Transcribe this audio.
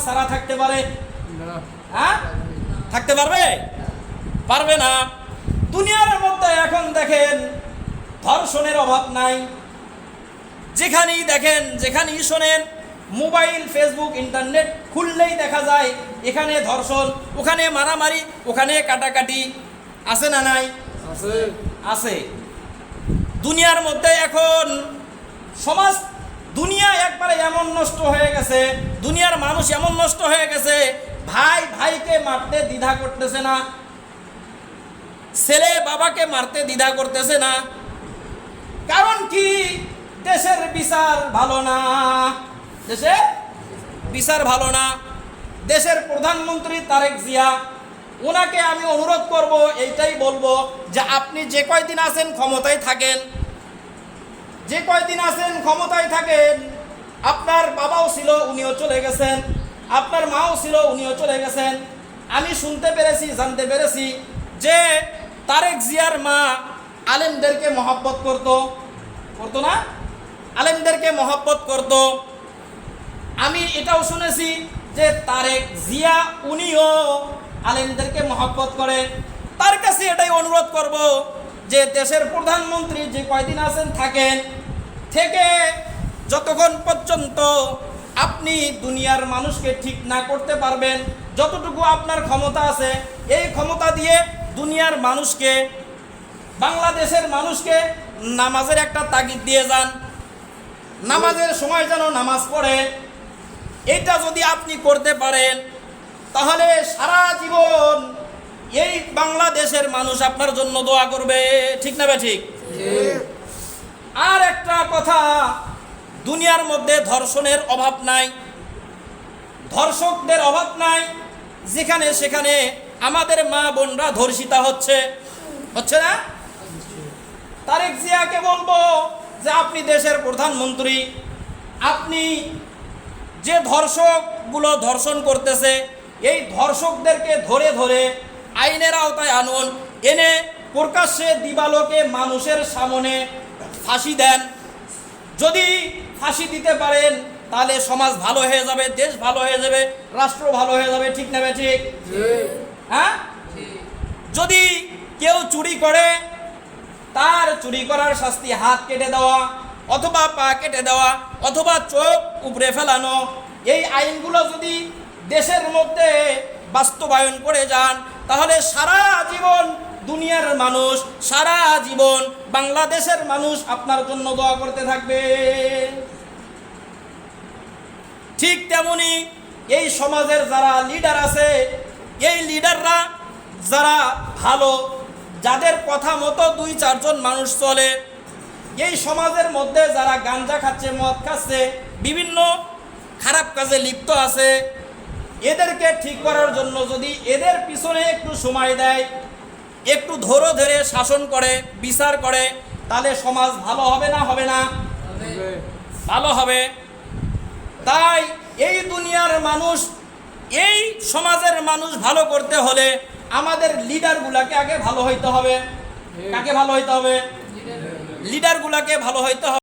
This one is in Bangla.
ছাড়া থাকতে পারে? হ্যাঁ, থাকতে পারবে? পারবে না। দুনিয়ার মধ্যে এখন দেখেন ধর্ষণের অভাব নাই। যেখানেই দেখেন, যেখানেই শোনেন, মোবাইল, ফেসবুক, ইন্টারনেট খুললেই দেখা যায় এখানে ধর্ষণ, ওখানে মারামারি, ওখানে কাটাকাটি। আছে না নাই? আছে। দুনিয়ার মধ্যে এখন সমাজ, দুনিয়া একবারে এমন নষ্ট হয়ে গেছে, দুনিয়ার মানুষ এমন নষ্ট হয়ে গেছে, ভাই ভাইকে মারতে দ্বিধা করতেছে না, ছেলে বাবাকে মারতে দ্বিধা করতেছে না। কারণ কি? দেশের বিচার ভালো না। দেশে বিচার ভালো না। দেশের প্রধানমন্ত্রী তারেক জিয়া, ওনাকে আমি অনুরোধ করব, এইটাই বলবো যে আপনি যে কয়দিন আছেন ক্ষমতায় থাকেন, যে কয়দিন আছেন ক্ষমতায় থাকেন। আপনার বাবাও ছিল, উনিও চলে গেছেন, আপনার মাও ছিল, উনিও চলে গেছেন। আমি শুনতে পেরেছি, জানতে পেরেছি যে তারেক জিয়ার মা আলেমদেরকে মহব্বত করতো না? আলেমদেরকে মহব্বত করত। আমি এটাও শুনেছি যে তারেক জিয়া উনিও আলেমদেরকে মহব্বত করে। তার কাছে এটাই অনুরোধ করব যে দেশের প্রধানমন্ত্রী যে কয়দিন আছেন থাকেন, থেকে যতক্ষণ পর্যন্ত আপনি দুনিয়ার মানুষকে ঠিক না করতে পারবেন, যতটুকু আপনার ক্ষমতা আছে, এই ক্ষমতা দিয়ে দুনিয়ার মানুষকে, বাংলাদেশের মানুষকে নামাজের একটা তাগিদ দিয়ে যান, নামাজের সময় যেন নামাজ পড়ে। এটা যদি আপনি করতে পারেন তাহলে সারা জীবন এই বাংলাদেশের মানুষ আপনার জন্য দোয়া করবে। ঠিক না ঠিক? আর একটা কথা, দুনিয়ার মধ্যে ধর্ষণের অভাব নাই, ধর্ষকদের অভাব নাই। যেখানে সেখানে আমাদের মা বোনরা ধর্ষিতা হচ্ছে না? তারেক জিয়াকে বলবো যে আপনি দেশের প্রধানমন্ত্রী, আপনি যে ধর্ষকগুলো ধর্ষণ করতেছে, এই ধর্ষকদেরকে ধরে ধরে আইনের আওতায় আনুন, এনে প্রকাশ্যে দিবালোকে মানুষের সামনে ফাঁসি দেন। যদি ফাঁসি দিতে পারেন তাহলে সমাজ ভালো হয়ে যাবে, দেশ ভালো হয়ে যাবে, রাষ্ট্র ভালো হয়ে যাবে। ঠিক না ঠিক? হ্যাঁ। যদি কেউ চুরি করে, তার চুরি করার শাস্তি হাত কেটে দেওয়া, অথবা পা কেটে দেওয়া, অথবা চোখ উপড়ে ফেলানো, এই আইনগুলো যদি দেশের মধ্যে বাস্তবায়ন করে যান তাহলে সারা জীবন দুনিয়ার মানুষ, সারা জীবন বাংলাদেশের মানুষ আপনার জন্য দোয়া করতে থাকবে। ঠিক তেমনি এই সমাজের যারা লিডার আছে, এই লিডাররা যারা ভালো, যাদের কথা মতো 2-4 জন মানুষ চলে, এই সমাজের মধ্যে যারা গাঞ্জা খাচ্ছে, মদ খাচ্ছে, বিভিন্ন খারাপ কাজে লিপ্ত আছে, এদেরকে ঠিক করার জন্য যদি এদের পিছনে একটু সময় দেয়, একটু ধরে শাসন করে, বিচার করে, তাহলে সমাজ ভালো হবে না? হবে না? ভালো হবে। তাই এই দুনিয়ার মানুষ, এই সমাজের মানুষ ভালো করতে হলে আমাদের লিডারগুলাকে আগে ভালো হইতে হবে। কাকে ভালো হইতে হবে? লিডারগুলাকে ভালো হইতে হবে।